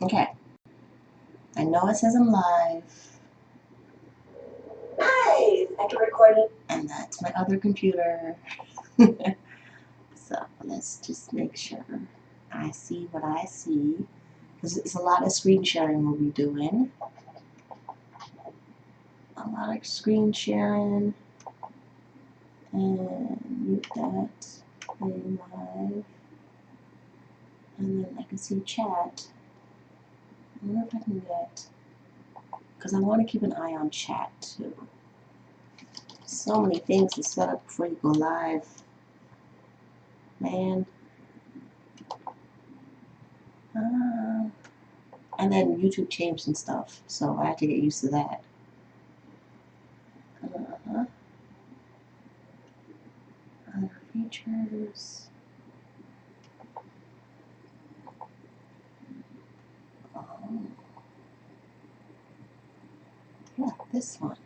Okay. I know it says I'm live. Nice! I can record it. And that's my other computer. So let's just make sure I see what I see. Because it's a lot of screen sharing we'll be doing. A lot of screen sharing. And mute that. Play live. And then I can see chat. I wonder if I can get, because I want to keep an eye on chat too. So many things to set up before you go live. Man. And then YouTube changed some stuff, so I have to get used to that. Other features. Yeah, this one.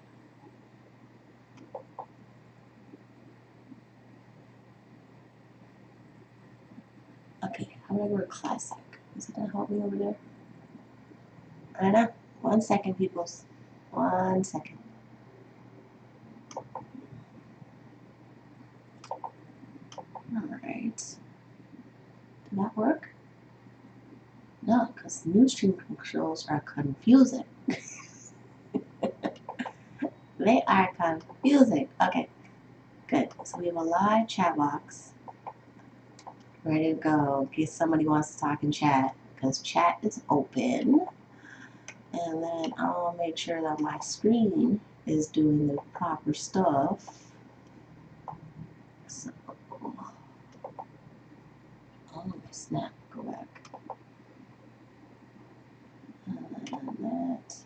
Okay, how do I go to classic? Is it gonna help me over there? I don't know. 1 second, peoples. 1 second. Alright. Did that work? No, because new stream controls are confusing. They are confusing. Okay, good. So we have a live chat box ready to go in case somebody wants to talk in chat, because chat is open. And then I'll make sure that my screen is doing the proper stuff. So, oh snap, go back. And that.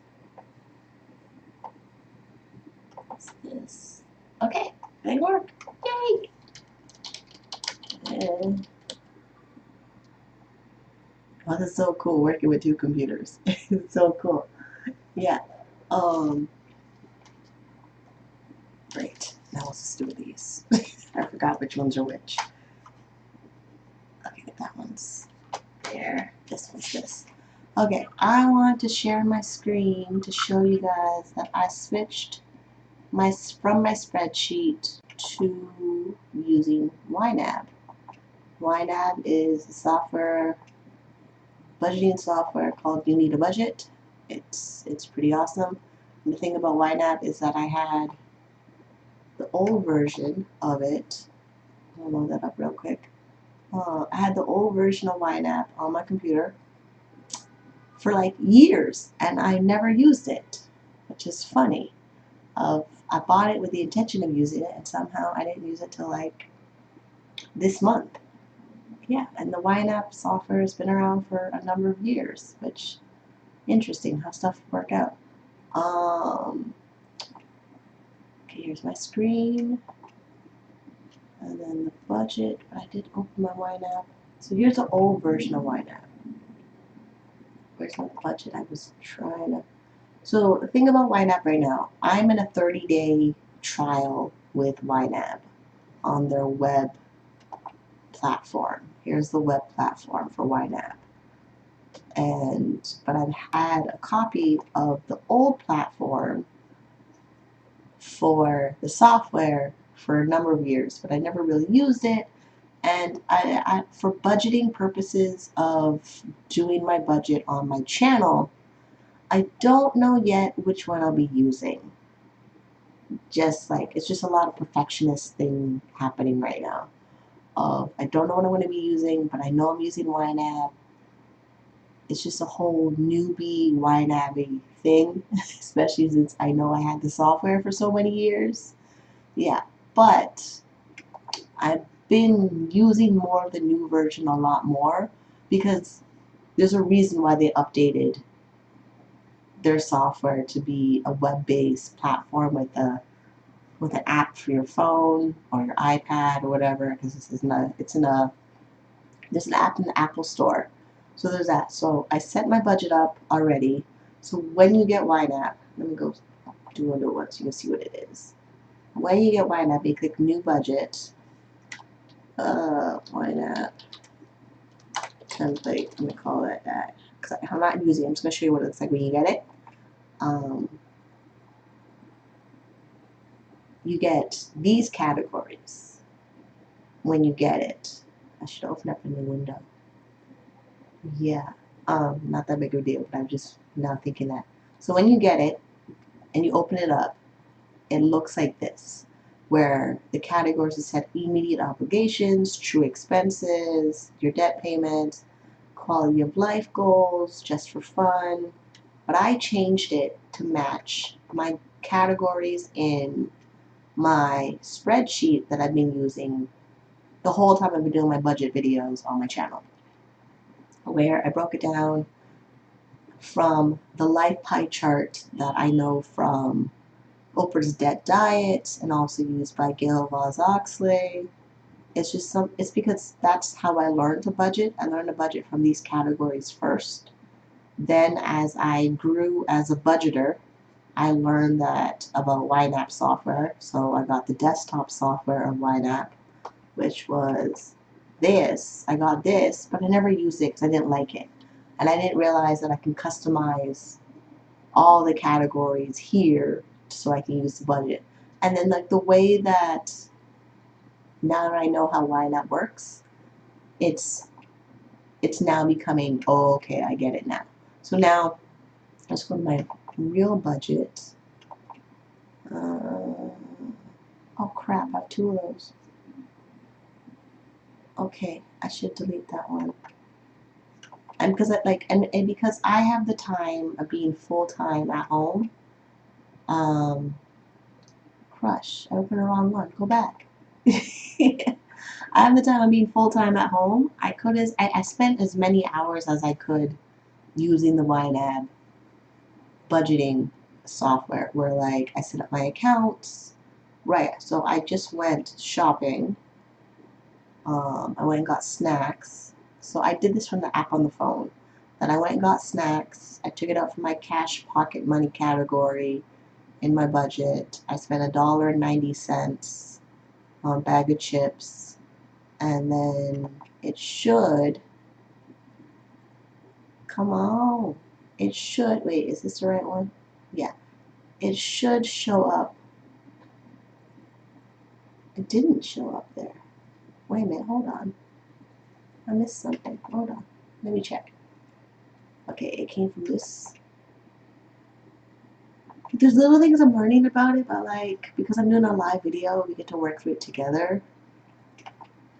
What's this? Okay, they work. Yay! And, oh, that's so cool working with 2 computers. It's so cool. Yeah. Great. Now let's just do these. I forgot which ones are which. Okay, that one's there. This one's this. Okay, I want to share my screen to show you guys that I switched from my spreadsheet to using YNAB. YNAB is a software, budgeting software called You Need a Budget. It's pretty awesome. And the thing about YNAB is that I had the old version of it. I'll load that up real quick. I had the old version of YNAB on my computer for like years, and I never used it, which is funny. I bought it with the intention of using it, and somehow I didn't use it till like this month. Yeah, and the YNAB software has been around for a number of years, which interesting how stuff work out. Okay, here's my screen, and then the budget. But I did open my YNAB. So here's the old version of YNAB. Where's my budget? I was trying to. So the thing about YNAB right now, I'm in a 30-day trial with YNAB on their web platform. Here's the web platform for YNAB. But I've had a copy of the old platform for the software for a number of years, but I never really used it. And for budgeting purposes of doing my budget on my channel, I don't know yet which one I'll be using. It's just a lot of perfectionist thing happening right now. I don't know what I'm going to be using, but I know I'm using YNAB. It's just a whole newbie YNAB thing, especially since I know I had the software for so many years. Yeah, but I've been using more of the new version a lot more because there's a reason why they updated their software to be a web-based platform with an app for your phone or your iPad or whatever. Because there's an app in the Apple Store, so there's that. So I set my budget up already. So when you get YNAB, let me go do a new one so you can see what it is. When you get YNAB, you click New Budget. YNAB template. Let me call it that. because I'm not using it. I'm just going to show you what it looks like when you get it. You get these categories when you get it. I should open up a new window. Yeah, not that big of a deal, but I'm just now thinking that. So when you get it and you open it up, it looks like this, where the categories are set: immediate obligations, true expenses, your debt payments, quality of life goals, just for fun. But I changed it to match my categories in my spreadsheet that I've been using the whole time I've been doing my budget videos on my channel, where I broke it down from the life pie chart that I know from Oprah's Debt Diet and also used by Gail Vaz-Oxlade. It's because that's how I learned to budget. I learned to budget from these categories first. Then as I grew as a budgeter, I learned that about YNAB software. So I got the desktop software of YNAB, which was this. I got this, but I never used it because I didn't like it. And I didn't realize that I can customize all the categories here so I can use the budget. And then like the way that now that I know how YNAB works, it's now becoming, oh, okay, I get it now. So now let's go to my real budget. Oh crap, I have two of those. Okay, I should delete that one. And because because I have the time of being full-time at home. Crush, I opened the wrong one. Go back. I have the time of being full-time at home. I spent as many hours as I could using the YNAB budgeting software, where like I set up my accounts. Right, so I just went shopping. I went and got snacks. So I did this from the app on the phone. Then I went and got snacks. I took it out from my cash pocket money category in my budget. I spent $1.90 on a bag of chips. And then it should, come on, it should, wait, is this the right one? Yeah, it should show up. It didn't show up there. Wait a minute, hold on. I missed something. Hold on. Let me check. Okay, it came from this. There's little things I'm learning about it, but like, because I'm doing a live video, we get to work through it together.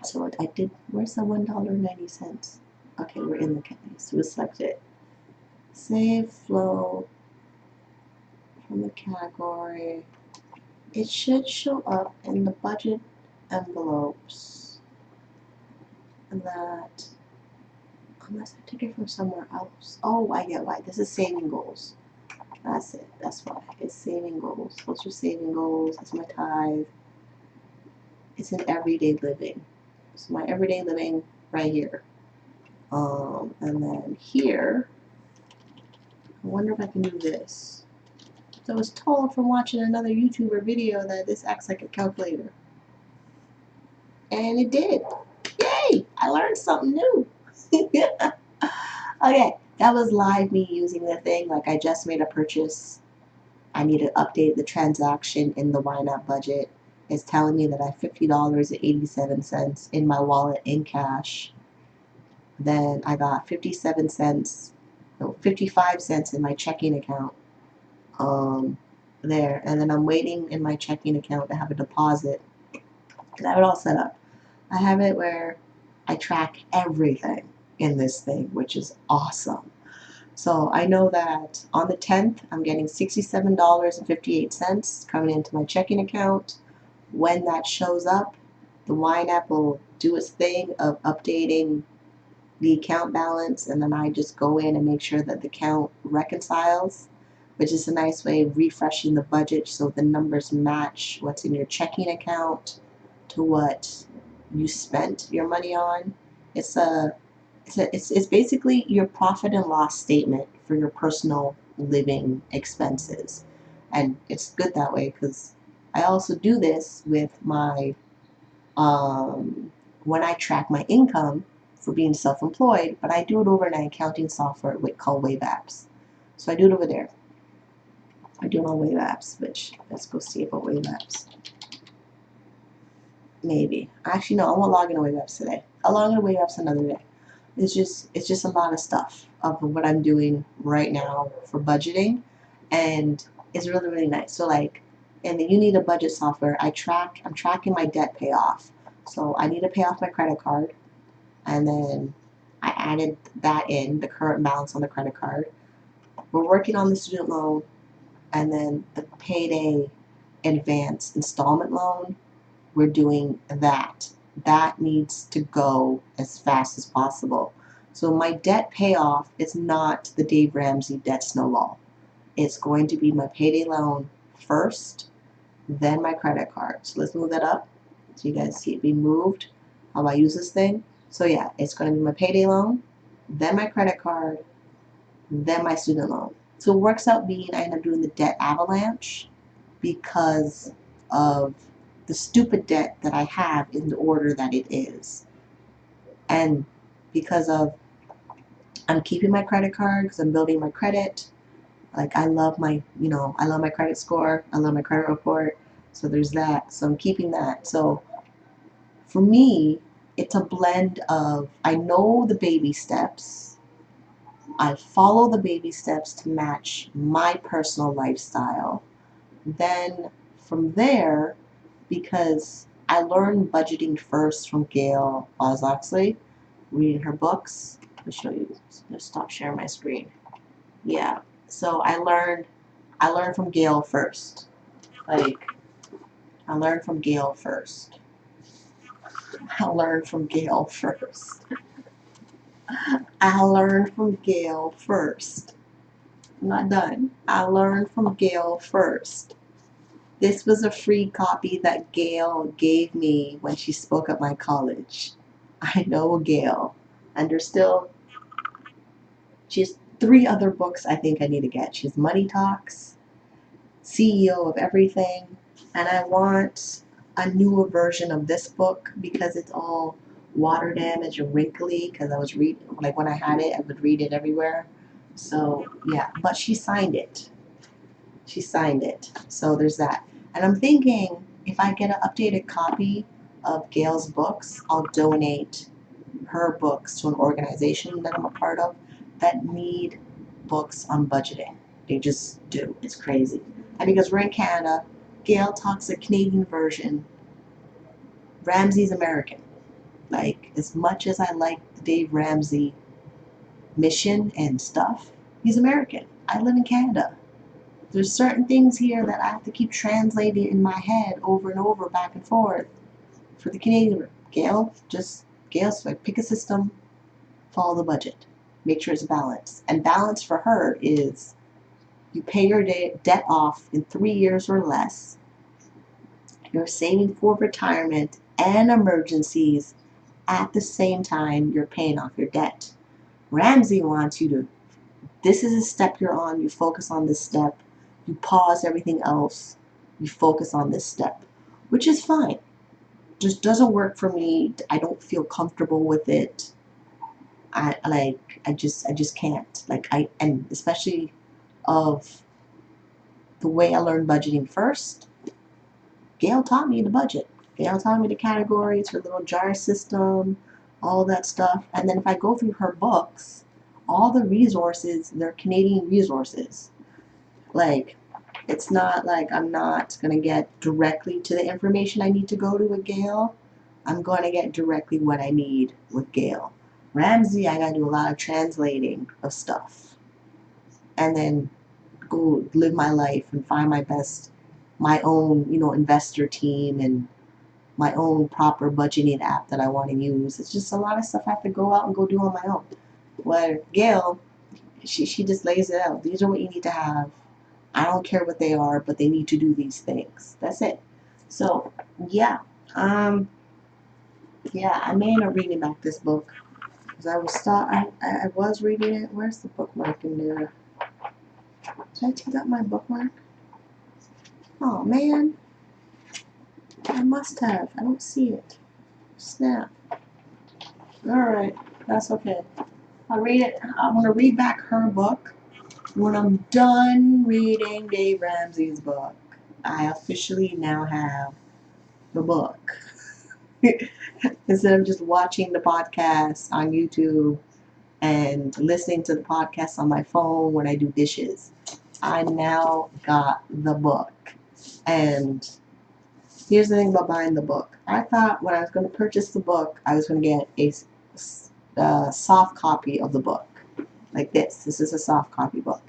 So I did, where's the $1.90? Okay, we're in the category, so we select it. Save flow from the category. It should show up in the budget envelopes. And that, unless I took it from somewhere else. Oh, I get why. This is saving goals. That's it. That's why. It's saving goals. Those are saving goals. That's my tithe. It's in everyday living. So my everyday living right here. And then here, I wonder if I can do this. So I was told from watching another YouTuber video that this acts like a calculator. And it did. Yay! I learned something new. Okay, that was live me using the thing. Like I just made a purchase. I need to update the transaction in the YNAB budget. It's telling me that I have $50.87 in my wallet in cash. Then I got 55 cents in my checking account. There, and then I'm waiting in my checking account to have a deposit. And I have it all set up. I have it where I track everything in this thing, which is awesome. So I know that on the 10th, I'm getting $67.58 coming into my checking account. When that shows up, the YNAB will do its thing of updating the account balance, and then I just go in and make sure that the account reconciles, which is a nice way of refreshing the budget so the numbers match what's in your checking account to what you spent your money on. It's basically your profit and loss statement for your personal living expenses, and it's good that way because I also do this with my when I track my income for being self-employed, but I do it over an accounting software called YNAB. So I do it over there. I do it on YNAB, which, let's go see about YNAB. Maybe. Actually, no, I won't log into YNAB today. I'll log into YNAB another day. It's just a lot of stuff of what I'm doing right now for budgeting, and it's really, really nice. So like, and then you need a budget software. I'm tracking my debt payoff. So I need to pay off my credit card, and then I added that in, the current balance on the credit card. We're working on the student loan, and then the payday advance installment loan, we're doing that. That needs to go as fast as possible. So my debt payoff is not the Dave Ramsey debt snowball. It's going to be my payday loan first, then my credit card. So let's move that up so you guys see it being moved, how I use this thing. So yeah, it's going to be my payday loan, then my credit card, then my student loan. So it works out being I end up doing the debt avalanche because of the stupid debt that I have in the order that it is. And because of, I'm keeping my credit card because I'm building my credit. Like I love my, I love my credit score. I love my credit report. So there's that. So I'm keeping that. So for me, it's a blend of, I know the baby steps. I follow the baby steps to match my personal lifestyle. Then from there, because I learned budgeting first from Gail Vaz-Oxlade, reading her books. Let me show you. Just stop sharing my screen. Yeah. So I learned from Gail first. Like, I learned from Gail first. I learned from Gail first. I learned from Gail first. I'm not done. I learned from Gail first. This was a free copy that Gail gave me when she spoke at my college. I know Gail. And there's still, she has 3 other books I think I need to get. She has Money Talks, CEO of Everything, and I want a newer version of this book because it's all water damage and wrinkly because I was reading, like when I had it, I would read it everywhere. So yeah, but she signed it. She signed it. So there's that. And I'm thinking if I get an updated copy of Gail's books, I'll donate her books to an organization that I'm a part of that need books on budgeting. They just do. It's crazy. And because we're in Canada, Gail talks a Canadian version. Ramsey's American. Like, as much as I like the Dave Ramsey mission and stuff, he's American. I live in Canada. There's certain things here that I have to keep translating in my head over and over, back and forth, for the Canadian. Gail's like, pick a system, follow the budget, make sure it's balanced. And balance for her is you pay your debt off in 3 years or less. You're saving for retirement and emergencies at the same time you're paying off your debt. Ramsey wants you to, this is a step you're on, you focus on this step, you pause everything else, you focus on this step, which is fine. Just doesn't work for me. I don't feel comfortable with it. I just can't. And especially of the way I learned budgeting first, Gail taught me the budget. Gail taught me the categories, her little jar system, all of that stuff. And then if I go through her books, all the resources, they're Canadian resources. Like, it's not like I'm not going to get directly to the information I need to go to with Gail. I'm going to get directly what I need with Gail. Ramsey, I got to do a lot of translating of stuff. And then go live my life and find my own, investor team and my own proper budgeting app that I want to use. It's just a lot of stuff I have to go out and go do on my own. Where Gail, she just lays it out. These are what you need to have. I don't care what they are, but they need to do these things. That's it. So, yeah. I may end up reading back this book. Because I was reading it. Where's the bookmark in there? Did I take out my bookmark? Oh, man. I must have. I don't see it. Snap. Alright. That's okay. I'll read it. I'm going to read back her book. When I'm done reading Dave Ramsey's book, I officially now have the book. Instead of just watching the podcast on YouTube and listening to the podcast on my phone when I do dishes, I now got the book. And here's the thing about buying the book. I thought when I was going to purchase the book, I was going to get a soft copy of the book. Like this. This is a soft copy book.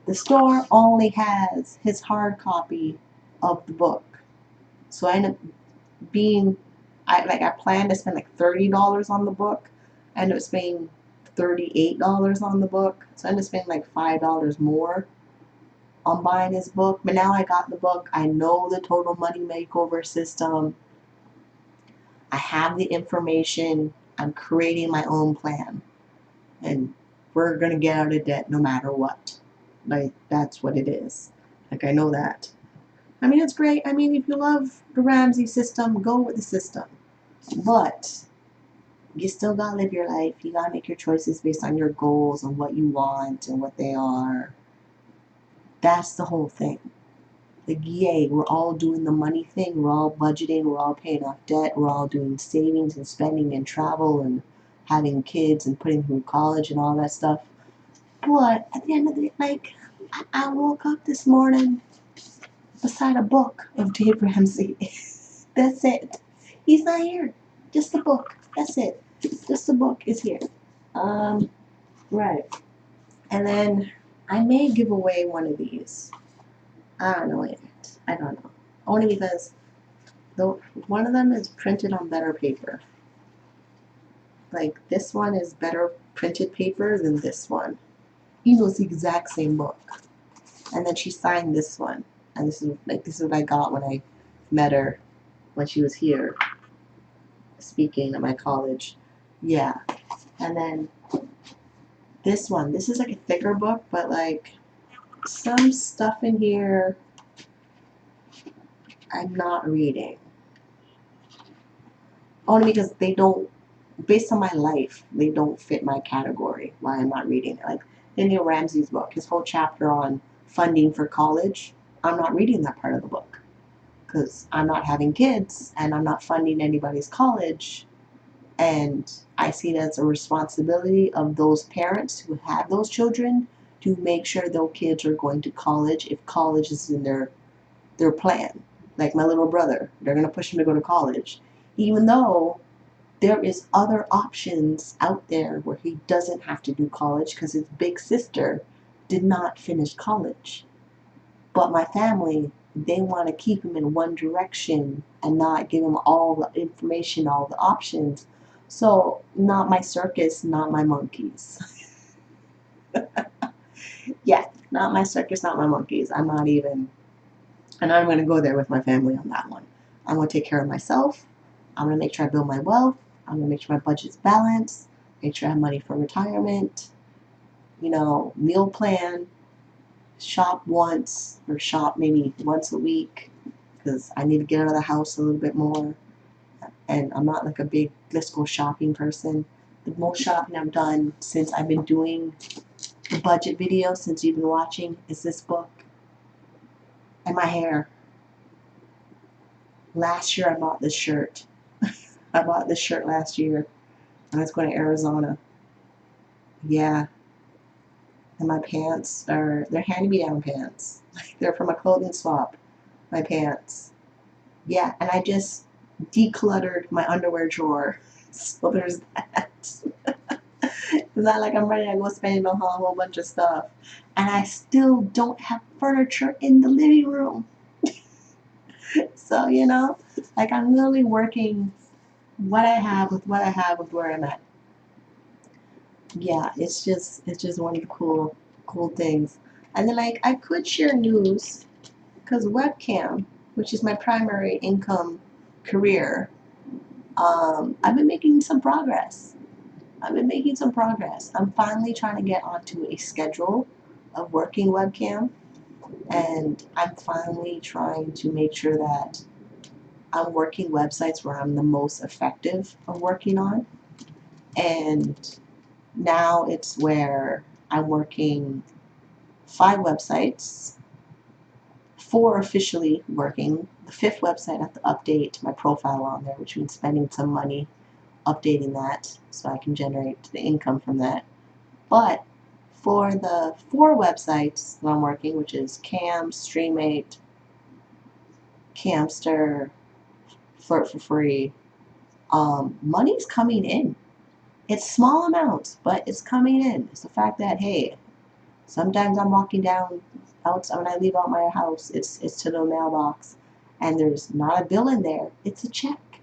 The store only has his hard copy of the book. So I ended up I planned to spend like $30 on the book. I ended up spending $38 on the book. So I ended up spending like $5 more on buying his book. But now I got the book. I know the total money makeover system. I have the information. I'm creating my own plan. And we're going to get out of debt no matter what. Like, that's what it is. Like, I know that. I mean, it's great. I mean, if you love the Ramsey system, go with the system. But you still gotta live your life. You gotta make your choices based on your goals and what you want and what they are. That's the whole thing. Like, yay, we're all doing the money thing. We're all budgeting. We're all paying off debt. We're all doing savings and spending and travel and having kids and putting them through college and all that stuff. But at the end of the day, like, I woke up this morning beside a book of Dave Ramsey. That's it. He's not here. Just the book. That's it. Just the book is here. Right. And then I may give away one of these. I don't know yet. I don't know. Only because one of them is printed on better paper. Like, this one is better printed paper than this one. Even though it's the exact same book. And then she signed this one. And this is what I got when I met her when she was here speaking at my college. Yeah. And then this one. This is like a thicker book, but like some stuff in here I'm not reading. Only because they don't, based on my life, they don't fit my category why I'm not reading it. Like Daniel Ramsey's book, his whole chapter on funding for college, I'm not reading that part of the book because I'm not having kids and I'm not funding anybody's college. And I see it as a responsibility of those parents who have those children to make sure those kids are going to college if college is in their plan. Like my little brother, they're going to push him to go to college. Even though there is other options out there where he doesn't have to do college because his big sister did not finish college. But my family, they want to keep him in one direction and not give him all the information, all the options. So, not my circus, not my monkeys. Yeah, not my circus, not my monkeys. I'm not even, and I'm going to go there with my family on that one. I'm going to take care of myself. I'm going to make sure I build my wealth. I'm going to make sure my budget's balanced. Make sure I have money for retirement. Meal plan. Shop once, or shop maybe once a week, because I need to get out of the house a little bit more. And I'm not like a big let's go shopping person. The most shopping I've done since I've been doing the budget video, since you've been watching, is this book. And my hair. Last year I bought this shirt. I bought this shirt last year when I was going to Arizona. Yeah. And my pants they're hand-me-down pants. They're from a clothing swap, my pants. Yeah, and I just decluttered my underwear drawer. So there's that. It's not like I'm ready to go spending a whole bunch of stuff. And I still don't have furniture in the living room. So, like I'm literally working what I have with what I have with where I'm at. Yeah, it's just one of the cool things. And then like I could share news because webcam, which is my primary income career, I've been making some progress. I'm finally trying to get onto a schedule of working webcam, and I'm finally trying to make sure that I'm working websites where I'm the most effective of working on. And now it's where I'm working 5 websites, 4 officially working. The 5th website I have to update my profile on there, which means spending some money updating that so I can generate the income from that. But for the 4 websites that I'm working, which is Cam, Streammate, Camster, Flirt for Free, money's coming in. It's small amounts, but it's coming in. It's the fact that, hey, sometimes I'm walking down outside when I leave out my house, it's to the mailbox, and there's not a bill in there. It's a check,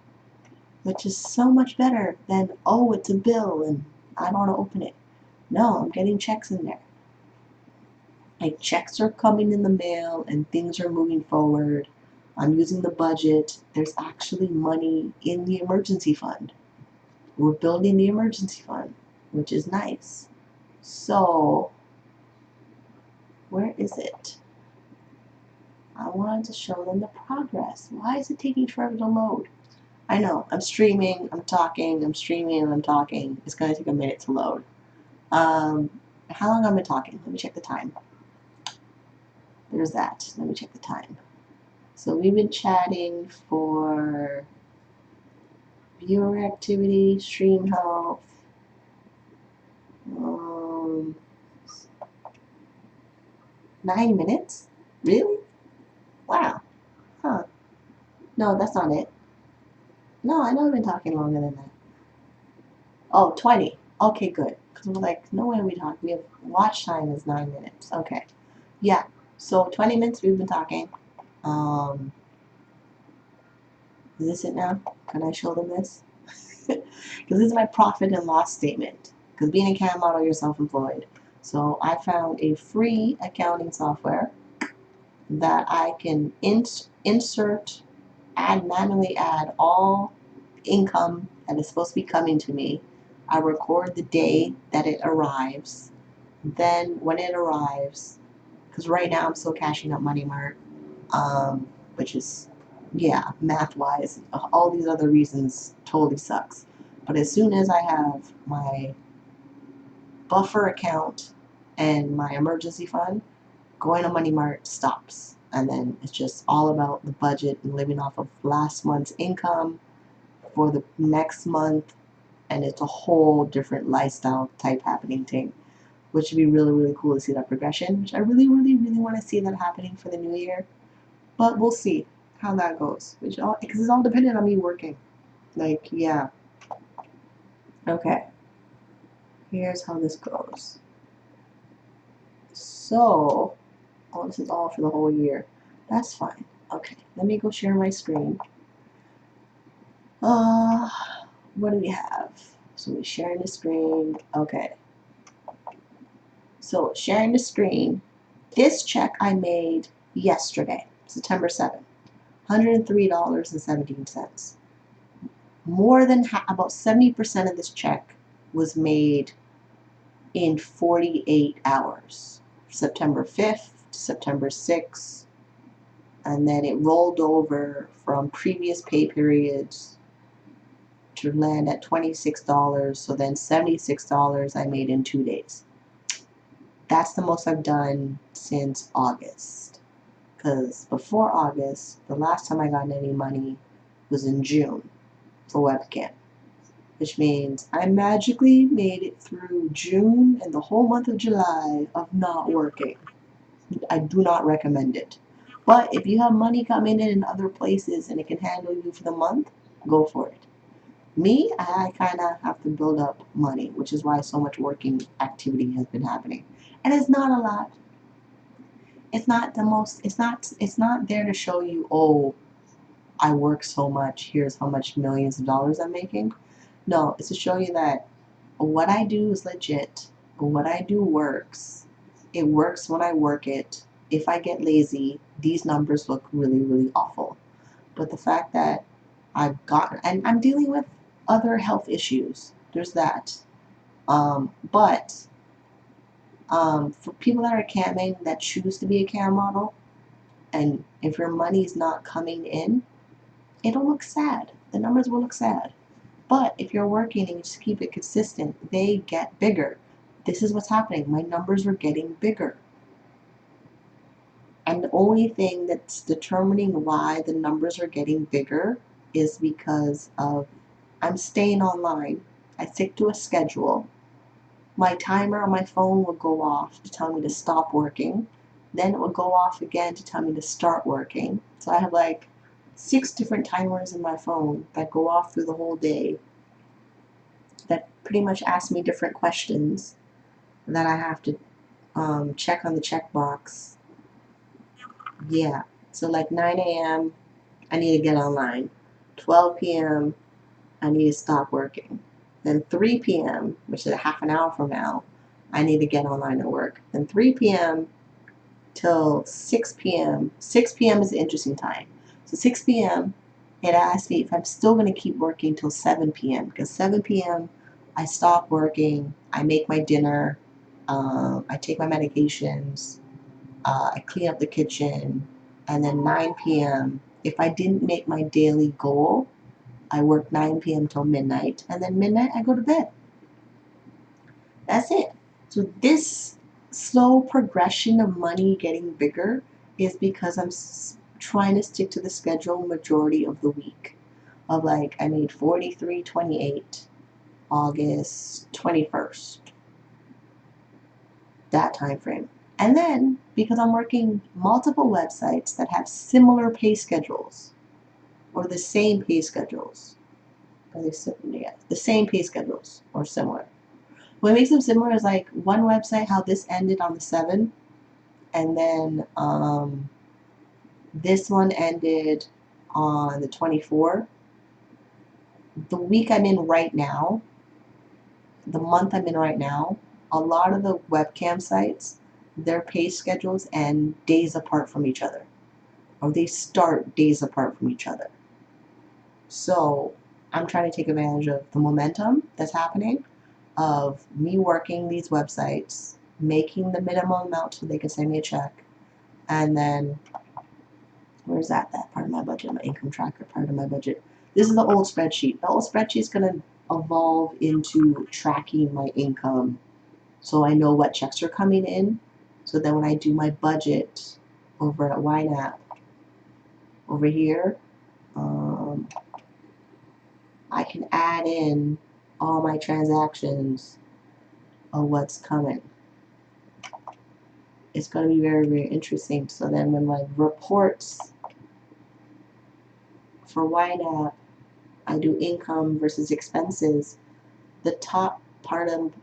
which is so much better than, oh, it's a bill and I don't want to open it. No, I'm getting checks in there. Like, checks are coming in the mail and things are moving forward. I'm using the budget. There's actually money in the emergency fund. We're building the emergency fund, which is nice. So, where is it? I wanted to show them the progress. Why is it taking forever to load? I know, I'm streaming, I'm talking, I'm streaming, and I'm talking. It's going to take a minute to load. How long have I been talking? Let me check the time. There's that. Let me check the time. So we've been chatting for viewer activity, stream health, 9 minutes? Really? Wow. Huh. No, that's not it. No, I know I've been talking longer than that. Oh, 20. Okay, good. Because we're like, no way we talk. We have watch time is 9 minutes. Okay. Yeah. So 20 minutes we've been talking. Is this it now? Can I show them this? Because this is my profit and loss statement. Because being a CAM model, you're self-employed. So I found a free accounting software that I can manually add all income that is supposed to be coming to me. I record the day that it arrives. Then when it arrives, because right now I'm still cashing up Money Mart, which is, yeah, math-wise, all these other reasons totally sucks. But as soon as I have my buffer account and my emergency fund, going to Money Mart stops. And then it's just all about the budget and living off of last month's income for the next month. And it's a whole different lifestyle type happening thing, which would be really, really cool to see that progression, which I really, really, really want to see that happening for the new year. But we'll see how that goes, because it's all dependent on me working. Like, yeah. Okay. Here's how this goes. So, oh, this is all for the whole year. That's fine. Okay, let me go share my screen. What do we have? So we're sharing the screen. Okay. So sharing the screen. This check I made yesterday, September 7th, $103.17. More than about 70% of this check was made in 48 hours. September 5th to September 6th. And then it rolled over from previous pay periods to land at $26. So then $76 I made in 2 days. That's the most I've done since August. Because before August, the last time I got any money was in June for webcam. Which means I magically made it through June and the whole month of July of not working. I do not recommend it. But if you have money coming in other places and it can handle you for the month, go for it. Me, I kind of have to build up money, which is why so much working activity has been happening. And it's not a lot. It's not the most, it's not there to show you, oh, I work so much, here's how much millions of dollars I'm making. No, it's to show you that what I do is legit. What I do works. It works when I work it. If I get lazy, these numbers look really, really awful. But the fact that and I'm dealing with other health issues. There's that. But for people that are camming, that choose to be a cam model, and if your money is not coming in, it'll look sad. The numbers will look sad. But if you're working and you just keep it consistent, they get bigger. This is what's happening. My numbers are getting bigger. And the only thing that's determining why the numbers are getting bigger is because of I'm staying online. I stick to a schedule. My timer on my phone will go off to tell me to stop working. Then it will go off again to tell me to start working. So I have like 6 different timers in my phone that go off through the whole day that pretty much ask me different questions that I have to check on the checkbox. Yeah. So like 9 a.m. I need to get online. 12 p.m. I need to stop working. Then 3 p.m., which is a half an hour from now, I need to get online and work. Then 3 p.m. till 6 p.m. 6 p.m. is an interesting time. So 6 p.m. it asks me if I'm still going to keep working till 7 p.m. because 7 p.m. I stop working, I make my dinner, I take my medications, I clean up the kitchen, and then 9 p.m. if I didn't make my daily goal, I work 9 p.m. till midnight, and then midnight I go to bed. That's it. So this slow progression of money getting bigger is because I'm trying to stick to the schedule majority of the week. Of like, I made 43.28 August 21st. That time frame. And then, because I'm working multiple websites that have similar pay schedules, or the same pay schedules, the same pay schedules, or similar. What makes them similar is like one website, how this ended on the 7th, and then this one ended on the 24th. The week I'm in right now, the month I'm in right now, a lot of the webcam sites, their pay schedules end days apart from each other, or they start days apart from each other. So I'm trying to take advantage of the momentum that's happening of me working these websites, making the minimum amount so they can send me a check, and then where's that part of my budget, my income tracker part of my budget. This is the old spreadsheet. The old spreadsheet is going to evolve into tracking my income so I know what checks are coming in, so then when I do my budget over at YNAB over here, I can add in all my transactions of what's coming. It's going to be very, very interesting. So then when my reports for YNAB, I do income versus expenses, the top part of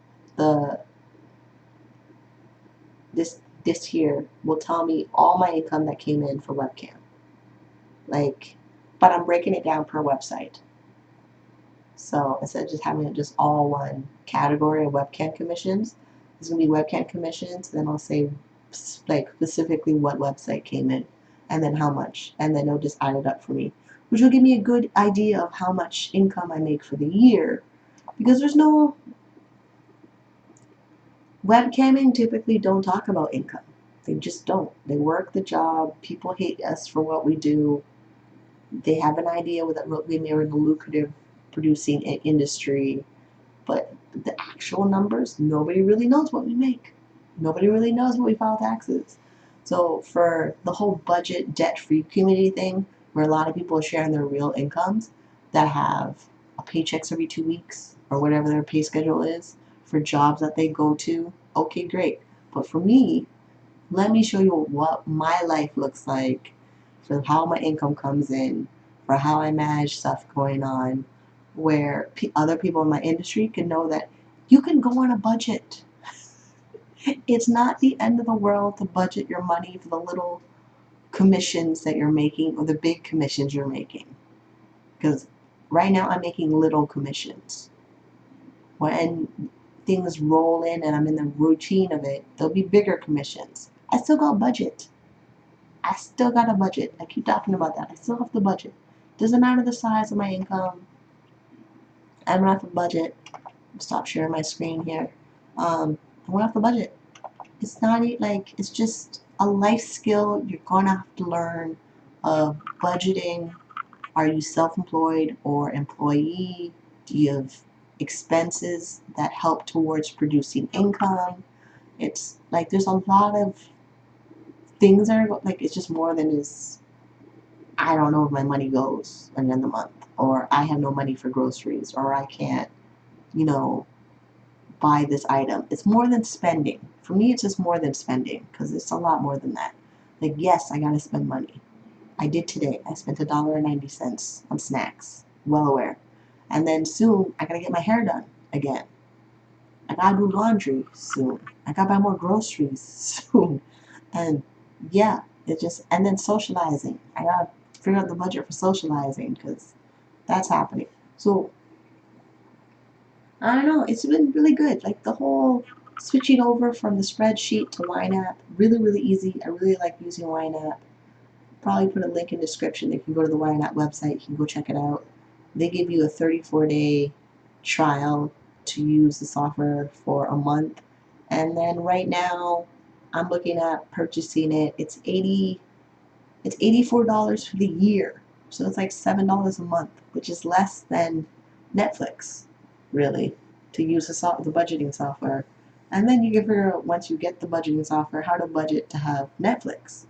this here will tell me all my income that came in for webcam. Like, but I'm breaking it down per website. So instead of just having it just all one category of webcam commissions, there's going to be webcam commissions, then I'll say like specifically what website came in, and then how much, and then it'll just add it up for me, which will give me a good idea of how much income I make for the year, because there's no webcamming typically don't talk about income. They just don't. They work the job. People hate us for what we do. They have an idea that we're in a lucrative producing industry, but the actual numbers, nobody really knows what we make. Nobody really knows what we file taxes. So for the whole budget debt-free community thing, where a lot of people are sharing their real incomes that have a paychecks every 2 weeks or whatever their pay schedule is for jobs that they go to, okay, great. But for me, let me show you what my life looks like, for how my income comes in, for how I manage stuff going on, where other people in my industry can know that you can go on a budget. It's not the end of the world to budget your money for the little commissions that you're making or the big commissions you're making. Because right now I'm making little commissions. When things roll in and I'm in the routine of it, there'll be bigger commissions. I still got budget. I still got a budget. I keep talking about that. I still have the budget. Doesn't matter the size of my income. I'm gonna have to budget. Stop sharing my screen here. I'm gonna have to budget. It's not like, it's just a life skill you're gonna have to learn of budgeting. Are you self-employed or employee? Do you have expenses that help towards producing income? It's like there's a lot of things that are like, it's just more than is, I don't know where my money goes at the end of the month, or I have no money for groceries, or I can't, you know, buy this item. It's more than spending. For me, it's just more than spending, because it's a lot more than that. Like, yes, I gotta spend money. I did today. I spent $1.90 on snacks. Well aware. And then soon, I gotta get my hair done again. I gotta do laundry soon. I gotta buy more groceries soon. And yeah, it just, and then socializing. I gotta figure out the budget for socializing, because that's happening. So I don't know, it's been really good. Like the whole switching over from the spreadsheet to YNAB, really, really easy. I really like using YNAB. Probably put a link in the description. You can go to the YNAB website, you can go check it out. They give you a 34-day trial to use the software for a month. And then right now, I'm looking at purchasing it. It's $84 for the year. So it's like $7 a month, which is less than Netflix, really, to use the budgeting software. And then you can figure out, once you get the budgeting software, how to budget to have Netflix.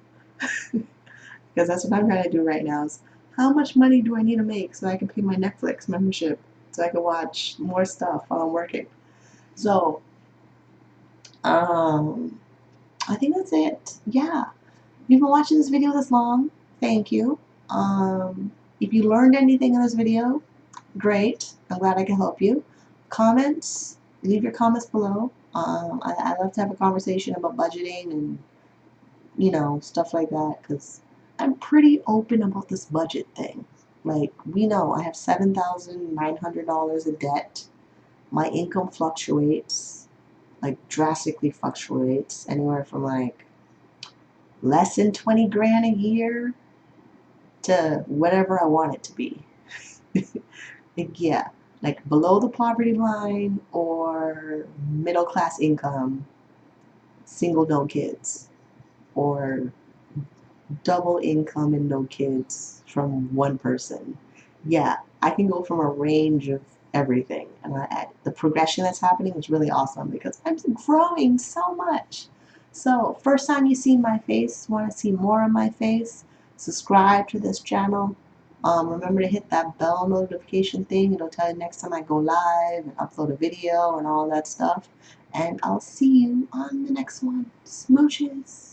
Because that's what I'm trying to do right now, is how much money do I need to make so I can pay my Netflix membership so I can watch more stuff while I'm working. So, I think that's it. Yeah. If you've been watching this video this long, thank you. If you learned anything in this video, great. I'm glad I can help you. Comments, leave your comments below. I love to have a conversation about budgeting and, you know, stuff like that, because I'm pretty open about this budget thing. Like, we know I have $7,900 of debt. My income fluctuates, like drastically fluctuates, anywhere from like less than 20 grand a year to whatever I want it to be. Like, yeah, like below the poverty line or middle class income, single no kids, or double income and no kids from one person. Yeah, I can go from a range of everything, and the progression that's happening is really awesome because I'm growing so much. So first time you see my face, want to see more of my face, subscribe to this channel. Remember to hit that bell notification thing. It'll tell you next time I go live and upload a video and all that stuff. And I'll see you on the next one. Smooches.